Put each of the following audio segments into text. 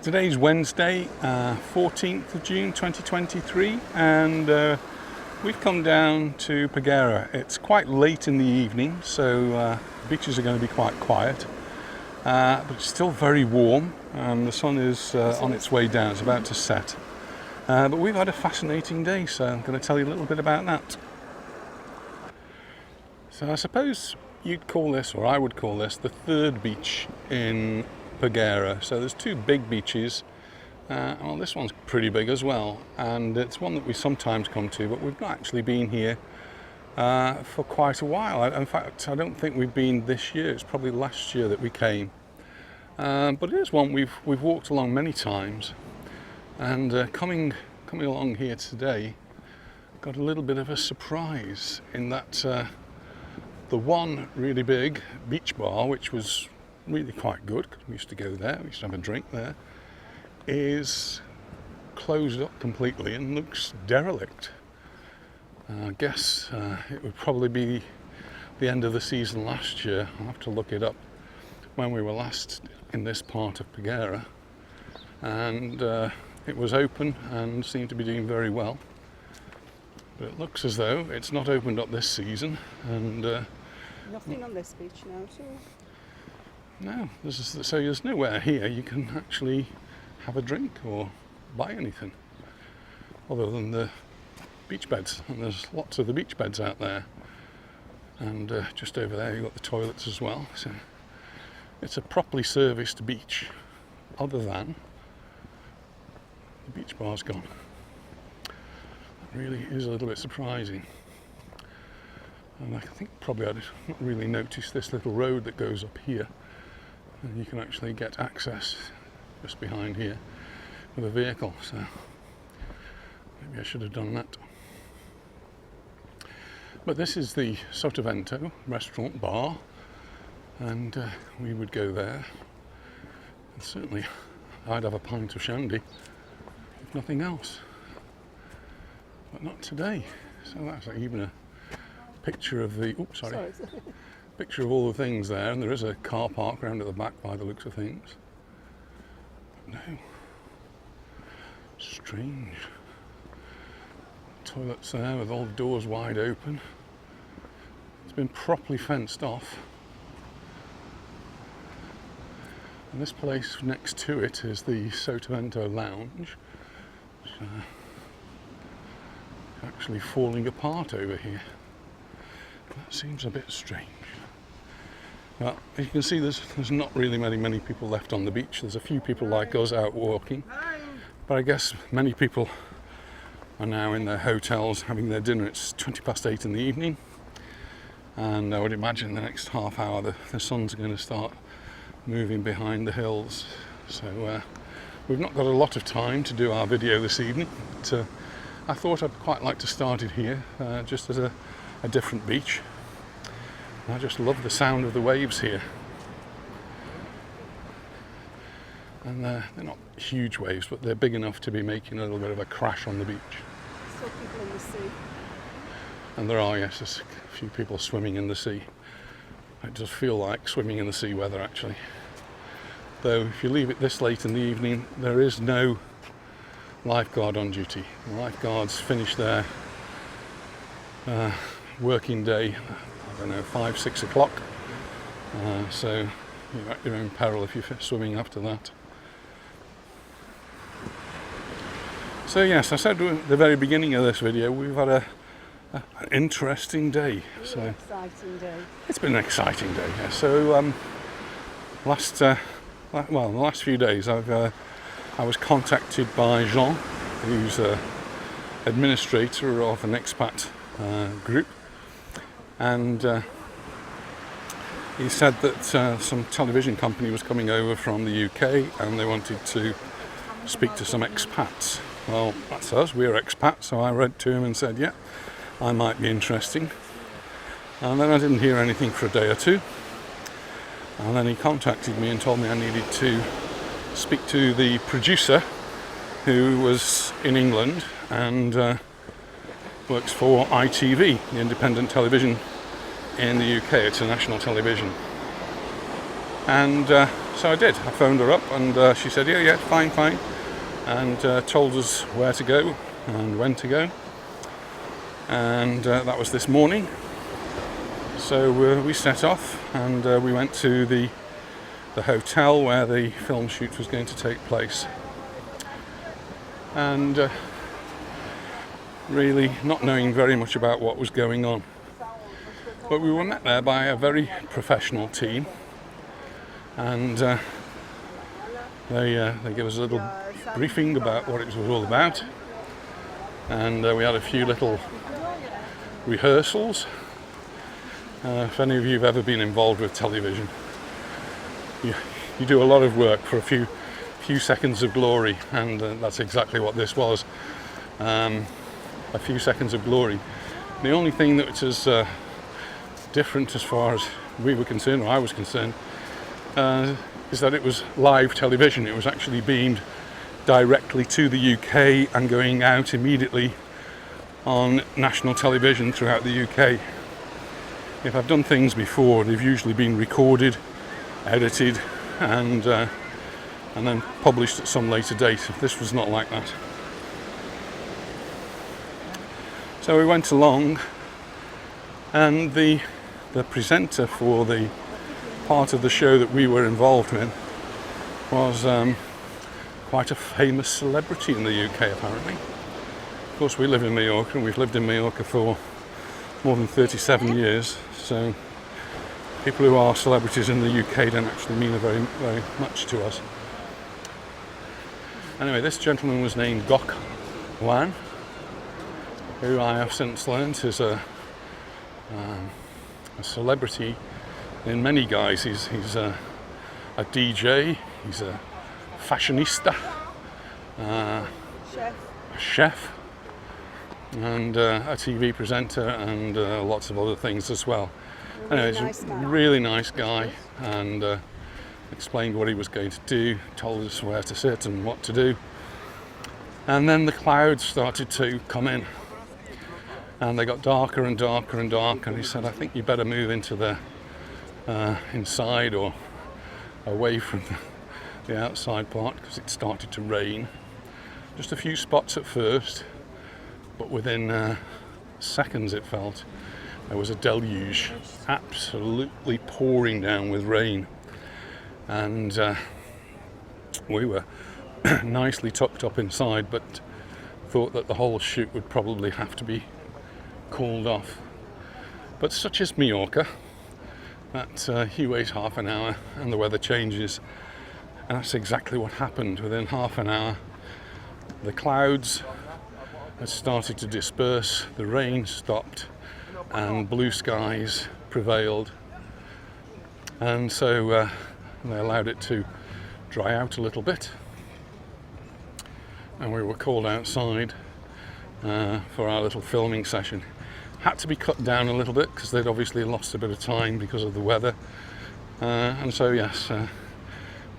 Today's Wednesday, 14th of June 2023, and we've come down to Peguera. It's quite late in the evening, so beaches are going to be quite quiet, but it's still very warm and the sun is on its way down. It's about to set. But we've had a fascinating day, so I'm going to tell you a little bit about that. So I suppose you'd call this, or I would call this, the third beach in Peguera. So there's two big beaches. Well, this one's pretty big as well, and it's one that we sometimes come to, but we've not actually been here for quite a while. In fact, I don't think we've been this year. It's probably last year that we came. But it is one we've walked along many times, and coming along here today, got a little bit of a surprise in that the one really big beach bar, which was really quite good, we used to go there, we used to have a drink there, is closed up completely and looks derelict. I guess it would probably be the end of the season last year. I'll have to look it up when we were last in this part of Peguera, and it was open and seemed to be doing very well, but it looks as though it's not opened up this season. And nothing on this beach now at all. No, so there's nowhere here you can actually have a drink or buy anything other than the beach beds, and there's lots of the beach beds out there, and just over there you've got the toilets as well. So it's a properly serviced beach, other than the beach bar's gone. It really is a little bit surprising. And I think probably I'd not really noticed this little road that goes up here, and you can actually get access just behind here with a vehicle, so maybe I should have done that. But this is the SteveAndAnita restaurant bar, and we would go there, and certainly I'd have a pint of shandy if nothing else, but not today. So that's even a picture of the picture of all the things there, and there is a car park round at the back by the looks of things. But no, strange. Toilets there with all the doors wide open. It's been properly fenced off, and this place next to it is the SteveAndAnita Lounge, which is actually falling apart over here. That seems a bit strange. Well, as you can see, there's not really many people left on the beach. There's a few people like us out walking, but I guess many people are now in their hotels having their dinner. It's 8:20 in the evening, and I would imagine the next half hour the sun's going to start moving behind the hills. So we've not got a lot of time to do our video this evening, but I thought I'd quite like to start it here, just as a different beach. I just love the sound of the waves here, and they're not huge waves, but they're big enough to be making a little bit of a crash on the beach. Still people in the sea. And there are, yes, there's a few people swimming in the sea. It does feel like swimming in the sea weather, actually. Though if you leave it this late in the evening, there is no lifeguard on duty. The lifeguards finish their working day, I don't know, 5-6 o'clock, so you're at your own peril if you're swimming after that. So yes, I said at the very beginning of this video, we've had an interesting day. So exciting day. It's been an exciting day, yeah. So the last few days I was contacted by Jean, who's an administrator of an expat group, and he said that some television company was coming over from the UK and they wanted to speak to some expats. Well, that's us, we're expats, so I wrote to him and said, yeah, I might be interesting. And then I didn't hear anything for a day or two, and then he contacted me and told me I needed to speak to the producer, who was in England and works for ITV, the independent television in the UK. It's a national television. And So I did. I phoned her up and she said, yeah, fine, and told us where to go and when to go. And that was this morning. So we set off and we went to the hotel where the film shoot was going to take place. And really not knowing very much about what was going on. But we were met there by a very professional team, and they gave us a little briefing about what it was all about, and we had a few little rehearsals. If any of you have ever been involved with television, you do a lot of work for a few seconds of glory, and that's exactly what this was. A few seconds of glory. The only thing that was different as far as we were concerned, or I was concerned, is that it was live television. It was actually beamed directly to the UK and going out immediately on national television throughout the UK. If I've done things before, they've usually been recorded, edited, and then published at some later date. This was not like that. So we went along, and the presenter for the part of the show that we were involved in was quite a famous celebrity in the UK, apparently. Of course, we live in Mallorca, and we've lived in Mallorca for more than 37 years, so people who are celebrities in the UK don't actually mean very, very much to us. Anyway, this gentleman was named Gok Wan, who I have since learnt is a celebrity in many guises. He's a DJ, he's a fashionista, a chef, and a TV presenter, and lots of other things as well. Anyway, he's a really nice guy, and explained what he was going to do, told us where to sit and what to do. And then the clouds started to come in, and they got darker and darker and darker, and he said, I think you better move into the inside or away from the outside part, because it started to rain. Just a few spots at first, but within seconds it felt there was a deluge, absolutely pouring down with rain. And we were nicely tucked up inside, but thought that the whole shoot would probably have to be called off. But such is Mallorca, that you wait half an hour and the weather changes, and that's exactly what happened. Within half an hour the clouds had started to disperse, the rain stopped, and blue skies prevailed, and so they allowed it to dry out a little bit, and we were called outside for our little filming session. Had to be cut down a little bit because they'd obviously lost a bit of time because of the weather, and so yes,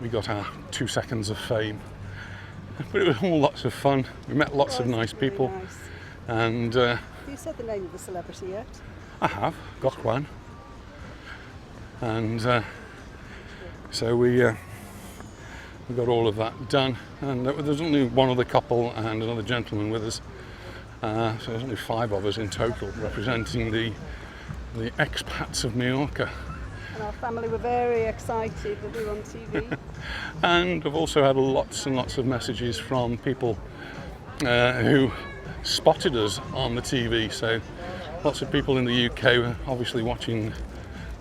we got our 2 seconds of fame. But it was all lots of fun. We met lots of nice people. Nice. And Have you said the name of the celebrity yet? I have, Gok Wan. And so we got all of that done. And there was only one other couple and another gentleman with us. So there's only 5 of us in total, representing the expats of Mallorca. And our family were very excited that we were on TV. And I've also had lots and lots of messages from people who spotted us on the TV. So lots of people in the UK were obviously watching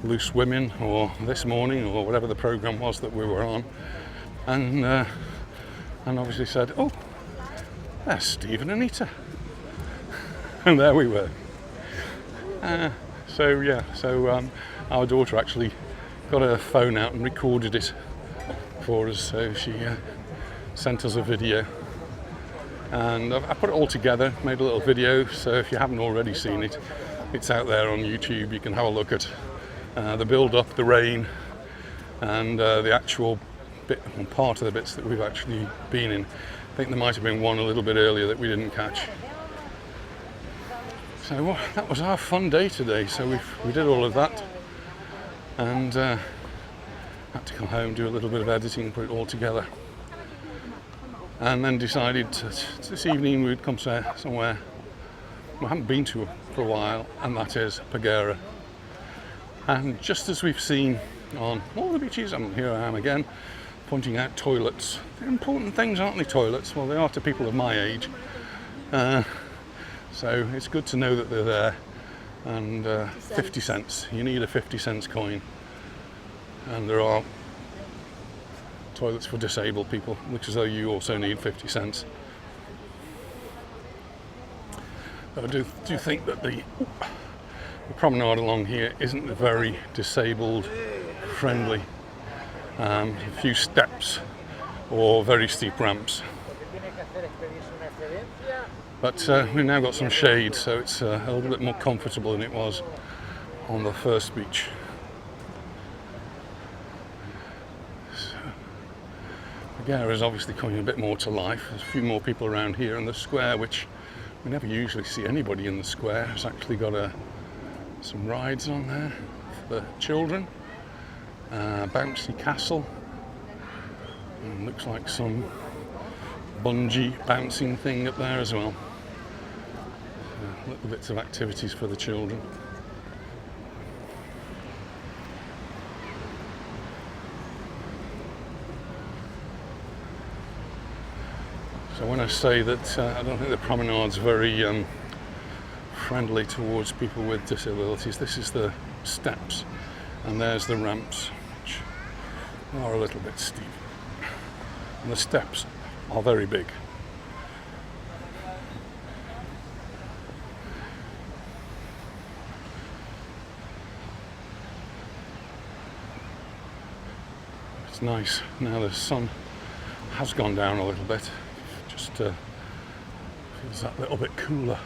Loose Women or This Morning or whatever the programme was that we were on, and obviously said, oh, there's Steve and Anita. And there we were. So our daughter actually got her phone out and recorded it for us, so she sent us a video, and I put it all together, made a little video, so if you haven't already seen it, it's out there on YouTube. You can have a look at the build-up, the rain, and the actual bit, part of the bits that we've actually been in. I think there might have been one a little bit earlier that we didn't catch. So that was our fun day today. So we did all of that, and Had to come home, do a little bit of editing, put it all together. And then decided this evening we'd come somewhere we haven't been to for a while, and that is Peguera. And just as we've seen on all the beaches, and here I am again, pointing out toilets. They're important things, aren't they, toilets? Well, they are to people of my age. So it's good to know that they're there. And 50 cents. You need a 50 cents coin. And there are toilets for disabled people, looks as though you also need 50 cents. I do think that the promenade along here isn't very disabled friendly. A few steps or very steep ramps. But we've now got some shade, so it's a little bit more comfortable than it was on the first beach. Paguera is obviously coming a bit more to life. There's a few more people around here, and the square, which we never usually see anybody in the square, has actually got some rides on there for the children. Bouncy castle, and looks like some bungee bouncing thing up there as well. Little bits of activities for the children. So when I say that I don't think the promenade's very friendly towards people with disabilities, this is the steps and there's the ramps, which are a little bit steep. And the steps are very big. It's nice now the sun has gone down a little bit, just feels that little bit cooler.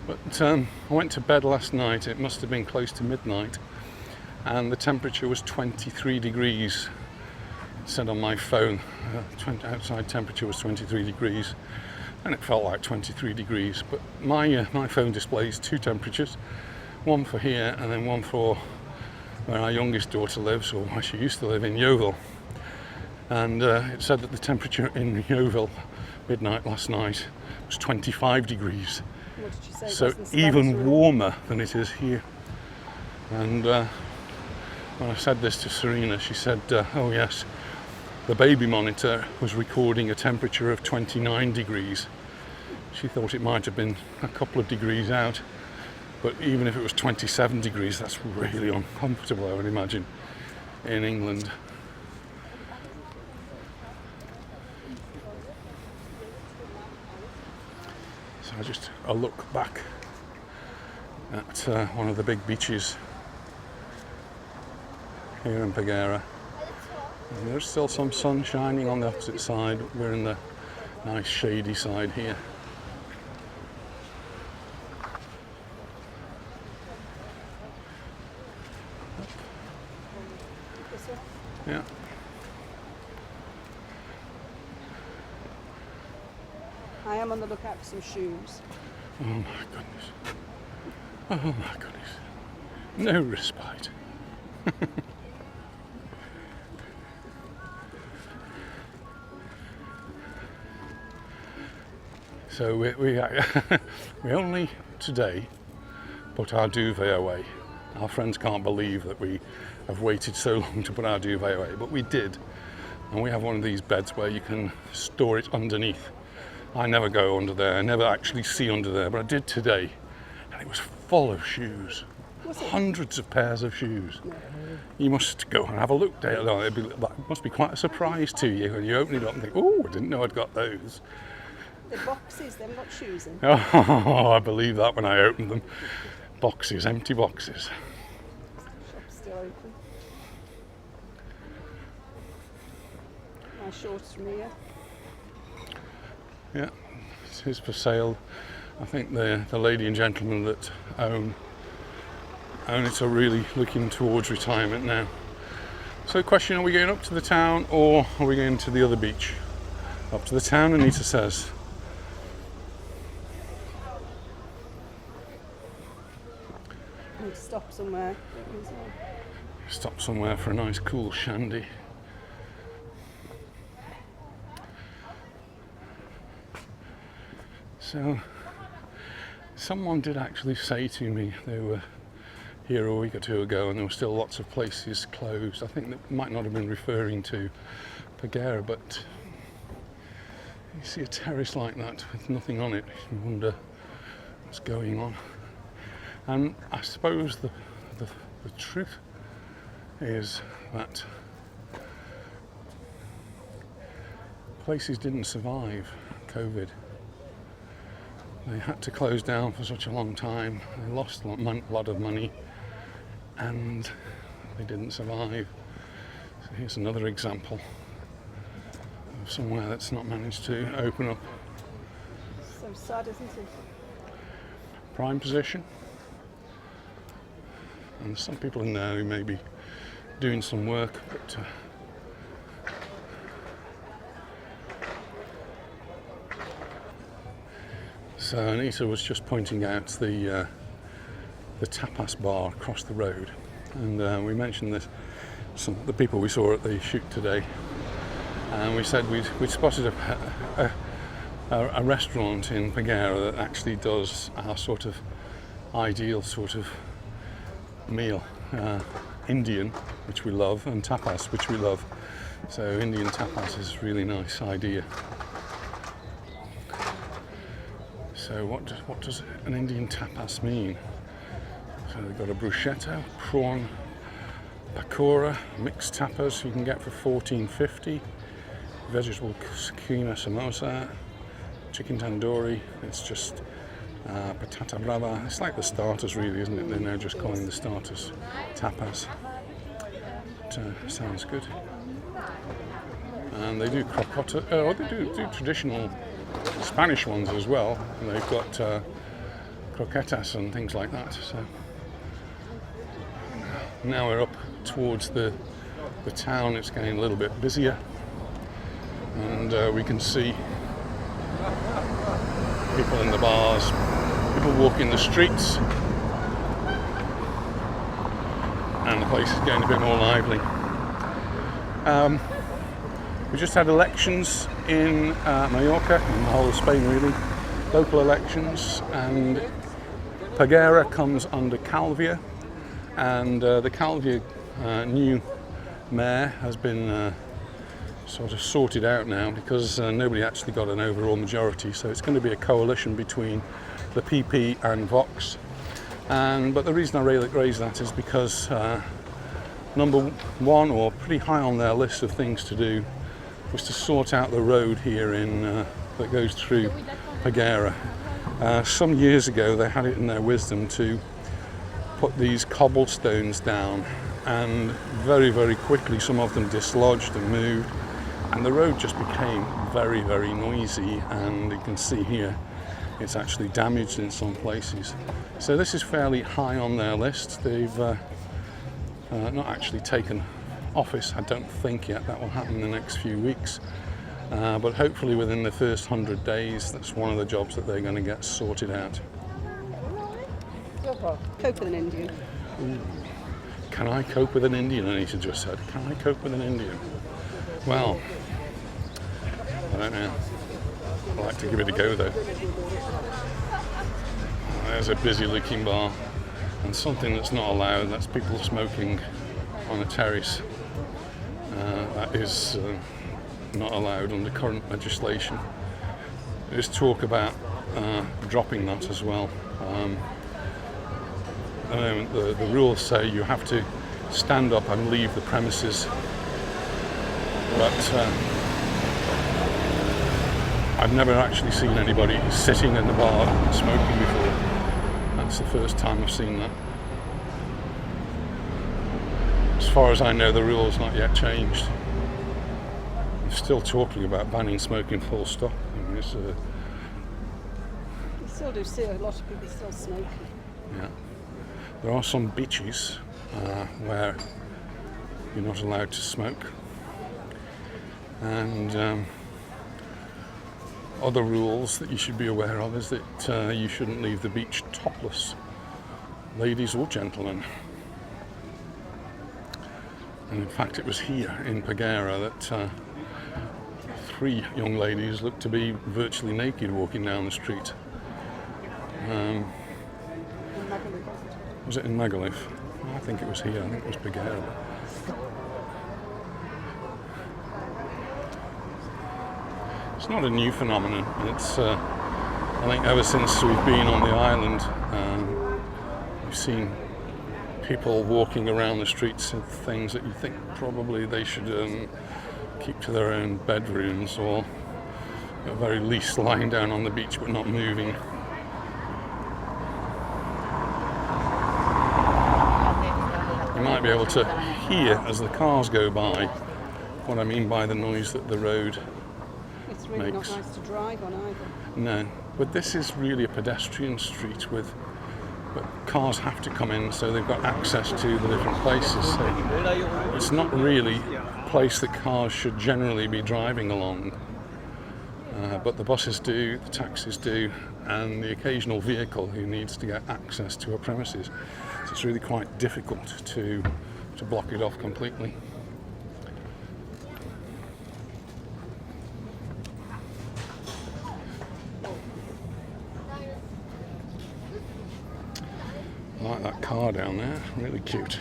But I went to bed last night, it must have been close to midnight, and the temperature was 23 degrees. It said on my phone, outside temperature was 23 degrees, and it felt like 23 degrees. But my phone displays two temperatures, one for here and then one for where our youngest daughter lives, or where she used to live, in Yeovil. And it said that the temperature in Yeovil midnight last night was 25 degrees. What did you say? So even warmer than it is here. And when I said this to Serena, she said, oh yes, the baby monitor was recording a temperature of 29 degrees. She thought it might have been a couple of degrees out, but even if it was 27 degrees, that's really uncomfortable, I would imagine, in England. So just a look back at one of the big beaches here in Peguera. And there's still some sun shining on the opposite side. We're in the nice shady side here. Yeah. I am on the lookout for some shoes. Oh my goodness. Oh my goodness. No respite. So we only today put our duvet away. Our friends can't believe that we have waited so long to put our duvet away, but we did. And we have one of these beds where you can store it underneath. I never go under there, I never actually see under there, but I did today. And it was full of shoes. Hundreds of pairs of shoes. No. You must go and have a look there. It must be quite a surprise to you when you open it up and think, oh, I didn't know I'd got those. The boxes, they've got shoes in. Oh, I believe that when I opened them. Boxes, empty boxes. Shop's still open. Nice shorts from here. Yeah, it is for sale. I think the lady and gentleman that own it are really looking towards retirement now. So question, are we going up to the town or are we going to the other beach? Up to the town, Anita says. stop somewhere. Stop somewhere for a nice cool shandy. So, someone did actually say to me they were here a week or two ago and there were still lots of places closed. I think that might not have been referring to Paguera, but you see a terrace like that with nothing on it, you wonder what's going on. And I suppose the truth is that places didn't survive COVID. They had to close down for such a long time, they lost a lot of money, and they didn't survive. So here's another example of somewhere that's not managed to open up. So sad, isn't it? Prime position. And some people in there who may be doing some work, but so Anita was just pointing out the tapas bar across the road, and we mentioned this, the people we saw at the shoot today, and we said we'd spotted a restaurant in Peguera that actually does our sort of ideal sort of meal, Indian, which we love, and tapas, which we love. So Indian tapas is a really nice idea. So what does an Indian tapas mean? So they've got a bruschetta, prawn pakora, mixed tapas you can get for $14.50, vegetable keema samosa, chicken tandoori. It's just patata brava. It's like the starters, really, isn't it? They're now just calling the starters tapas. But, sounds good. And they do croqueta. They do traditional Spanish ones as well. And they've got croquetas and things like that. So now we're up towards the town. It's getting a little bit busier, and we can see people in the bars, people walking the streets, and the place is getting a bit more lively. We just had elections in Mallorca, in the whole of Spain really, local elections, and Peguera comes under Calvia, and the Calvia new mayor has been sort of sorted out now because nobody actually got an overall majority, so it's going to be a coalition between the PP and Vox. But the reason I raise that is because number one, or pretty high on their list of things to do, was to sort out the road here that goes through Peguera. Some years ago they had it in their wisdom to put these cobblestones down, and very, very quickly some of them dislodged and moved, and the road just became very, very noisy, and you can see here it's actually damaged in some places. So this is fairly high on their list. They've not actually taken office, I don't think yet. That will happen in the next few weeks, but hopefully within the first 100 days that's one of the jobs that they're going to get sorted out. Cope with an Indian. Ooh. Can I cope with an Indian? Anita just said, can I cope with an Indian? Well, I don't know. I'd like to give it a go though. There's a busy looking bar, and something that's not allowed, that's people smoking on a terrace. That is not allowed under current legislation. There's talk about dropping that as well. At the moment, the rules say you have to stand up and leave the premises, but I've never actually seen anybody sitting in the bar smoking before. That's the first time I've seen that. As far as I know, the rule's not yet changed. They're still talking about banning smoking full stop. I mean, You still do see a lot of people still smoking. Yeah. There are some beaches where you're not allowed to smoke, and other rules that you should be aware of is that you shouldn't leave the beach topless. ladies or gentlemen. And in fact, it was here in Peguera that 3 young ladies looked to be virtually naked walking down the street. Was it in Magaluf? I think it was here. I think it was Peguera. It's not a new phenomenon. It's I think ever since we've been on the island, we've seen people walking around the streets in things that you think probably they should keep to their own bedrooms, or at the very least lying down on the beach but not moving. You might be able to hear as the cars go by what I mean by the noise that the road It's really makes. not nice to drive on either. No, but this is really a pedestrian street but cars have to come in, so they've got access to the different places. So it's not really a place that cars should generally be driving along. But the buses do, the taxis do, and the occasional vehicle who needs to get access to a premises. So it's really quite difficult to block it off completely. I like that car down there, really cute.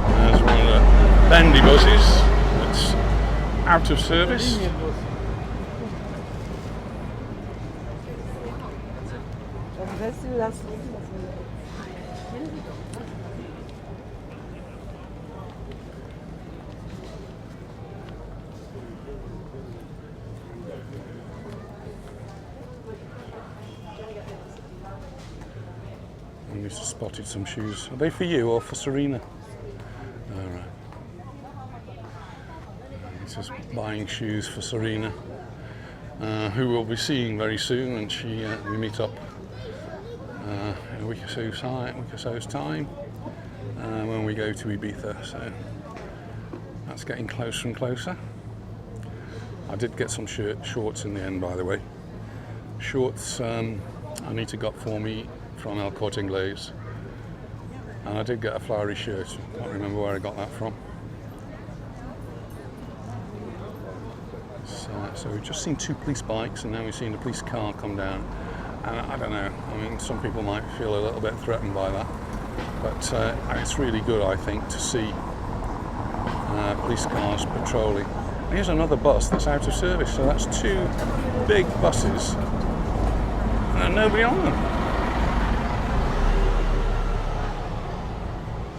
There's one of the bendy buses that's out of service. I just spotted some shoes. Are they for you or for Serena? All right. This is buying shoes for Serena, who we'll be seeing very soon, and we meet up in a week or so's time when we go to Ibiza. So that's getting closer and closer. I did get some shorts in the end, by the way. Shorts Anita got for me from El Corte Inglés, and I did get a flowery shirt. Can't remember where I got that from. So we've just seen 2 police bikes, and now we've seen a police car come down. And I don't know, I mean, some people might feel a little bit threatened by that, but it's really good, I think, to see police cars patrolling. And here's another bus that's out of service, so that's 2 big buses and nobody on them.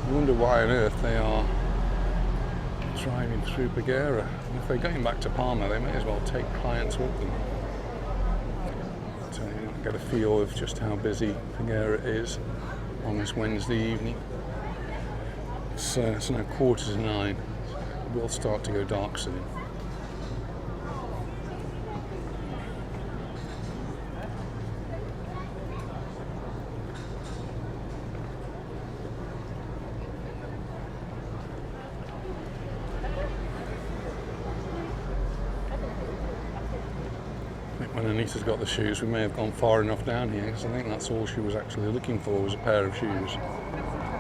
I wonder why on earth they are driving through Paguera. And if they're going back to Palma, they may as well take clients with them. So you get a feel of just how busy Peguera is on this Wednesday evening. It's now 9:15. It will start to go dark soon. When Anita's got the shoes, we may have gone far enough down here, because I think that's all she was actually looking for, was a pair of shoes.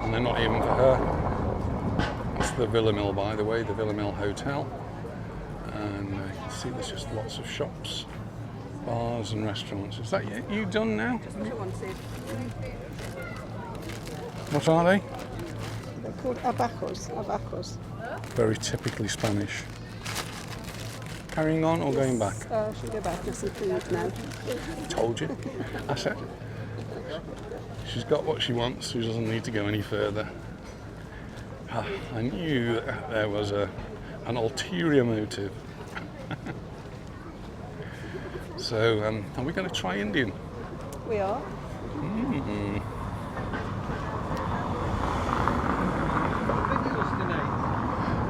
And they're not even for her. It's the Villa Mill, by the way, the Villa Mill Hotel. And you can see there's just lots of shops, bars and restaurants. Is that you done now? What are they? They're called abacos. Very typically Spanish. Carrying on or going back? She'll go back to some food now. Told you. I said. She's got what she wants. She doesn't need to go any further. I knew that there was an ulterior motive. So, are we going to try Indian? We are.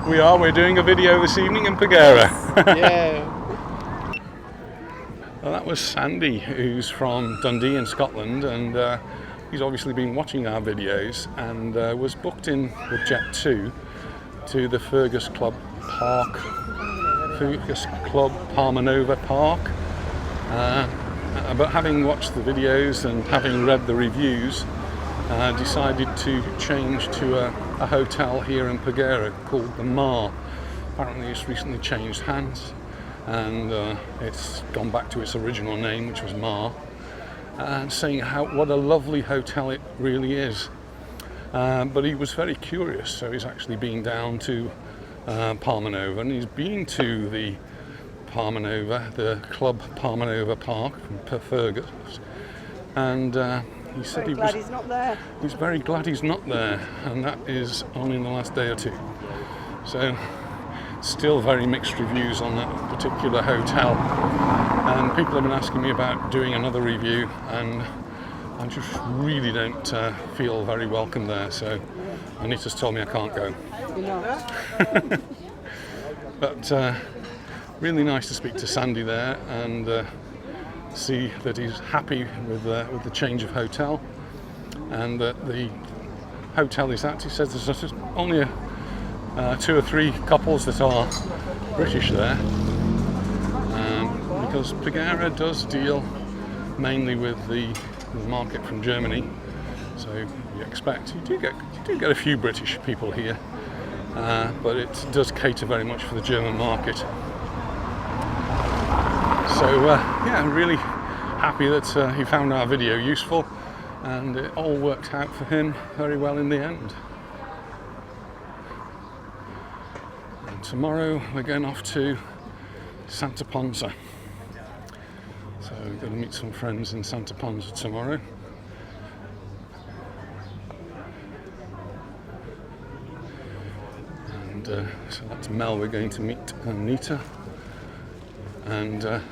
We are. We're doing a video this evening in Peguera. Yeah. Well, that was Sandy, who's from Dundee in Scotland, and he's obviously been watching our videos and was booked in with Jet 2 to the Fergus Club Palmanova Park. But having watched the videos and having read the reviews, decided to change to a hotel here in Paguera called the Mar. Apparently it's recently changed hands and it's gone back to its original name, which was Mar, and saying what a lovely hotel it really is. But he was very curious, so he's actually been down to Palmanova, and he's been to the the Club Palmanova Park from Fergus, and he said Very glad he's not there. He's very glad he's not there, and that is only in the last day or two. So still very mixed reviews on that particular hotel, and people have been asking me about doing another review, and I just really don't feel very welcome there, so Anita's told me I can't go. You're not. But really nice to speak to Sandy there and see that he's happy with the change of hotel, and that the hotel he's at, he says there's only 2 or 3 couples that are British there, because Peguera does deal mainly with the market from Germany, so you expect you do get a few British people here, but it does cater very much for the German market. So yeah, I'm really happy that he found our video useful, and it all worked out for him very well in the end. And tomorrow we're going off to Santa Ponsa. So we're going to meet some friends in Santa Ponsa tomorrow. And so that's Mel we're going to meet, Anita. And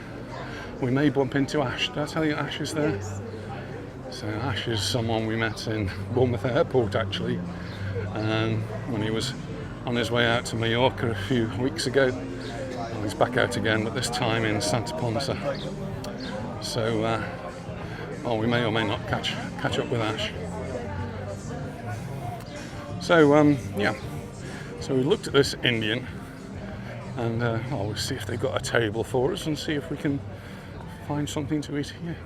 we may bump into Ash. Did I tell you Ash is there? Yes. So Ash is someone we met in Bournemouth Airport, actually, when he was on his way out to Mallorca a few weeks ago. Well, he's back out again, but this time in Santa Ponsa. So well, we may or may not catch up with Ash. So yeah, so we looked at this Indian, and we'll see if they've got a table for us and see if we can find something to eat here.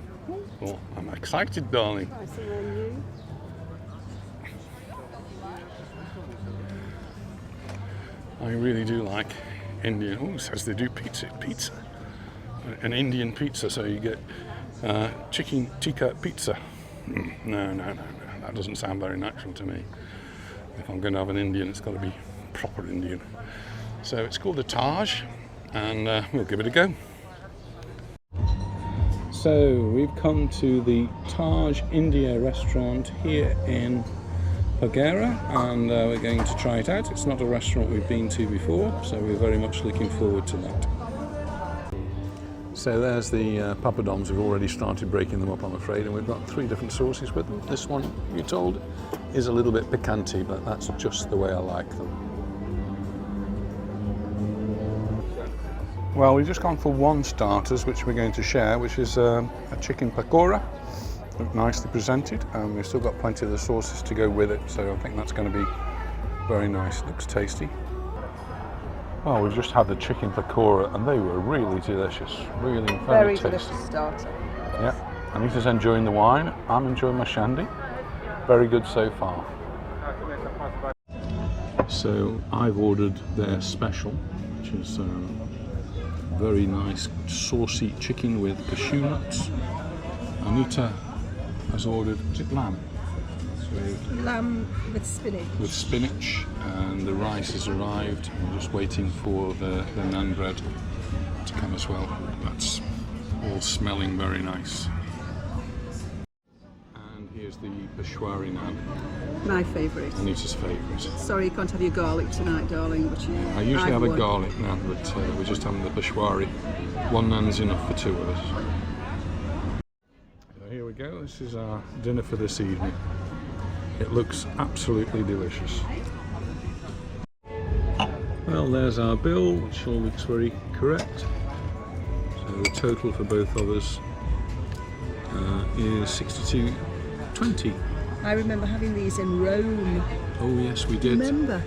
Oh, I'm excited, darling. I see menu. I really do like Indian. Oh, it says they do pizza. An Indian pizza, so you get chicken tikka pizza. No, that doesn't sound very natural to me. If I'm going to have an Indian, it's got to be proper Indian. So it's called the Taj, and we'll give it a go. So we've come to the Taj India restaurant here in Paguera, and we're going to try it out. It's not a restaurant we've been to before, so we're very much looking forward to that. So there's the papadums. We've already started breaking them up, I'm afraid, and we've got 3 different sauces with them. This one, you're told, is a little bit piquante, but that's just the way I like them. Well, we've just gone for 1 starters, which we're going to share, which is a chicken pakora. Look nicely presented, and we've still got plenty of the sauces to go with it, so I think that's going to be very nice. Looks tasty. Well, we've just had the chicken pakora, and they were really delicious, really very tasty. Delicious starter. Yeah, Anita's enjoying the wine. I'm enjoying my shandy. Very good so far. So I've ordered their special, which is very nice saucy chicken with cashew nuts. Anita has ordered, is it lamb? So Lamb with spinach. with spinach, and the rice has arrived. We're just waiting for the naan bread to come as well. That's all smelling very nice. And here's the Peshwari naan, My favourite. Anita's favourite. Sorry you can't have your garlic tonight, darling, but I usually have a won. garlic naan, but we're just having the Peshwari. 1 naan's enough for 2 of us. So here we go. This is our dinner for this evening. It looks absolutely delicious. Well, there's our bill, which all looks very correct. So The total for both of us is 62.20. I remember having these in Rome. Oh yes, we did. Remember?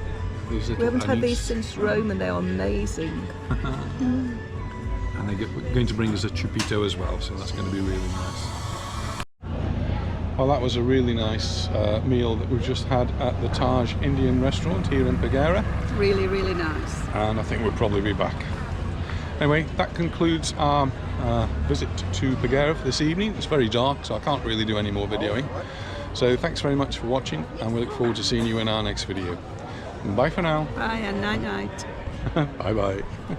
These We little haven't had these pennies. since Rome, and they're amazing. And they're going to bring us a chupito as well, so that's going to be really nice. Well, that was a really nice meal that we've just had at the Taj Indian restaurant here in Peguera, Really, really nice. and I think we'll probably be back. Anyway, that concludes our visit to Peguera for this evening. It's very dark, so I can't really do any more videoing. So thanks very much for watching, and we look forward to seeing you in our next video. Bye for now. Bye and night night. Bye bye.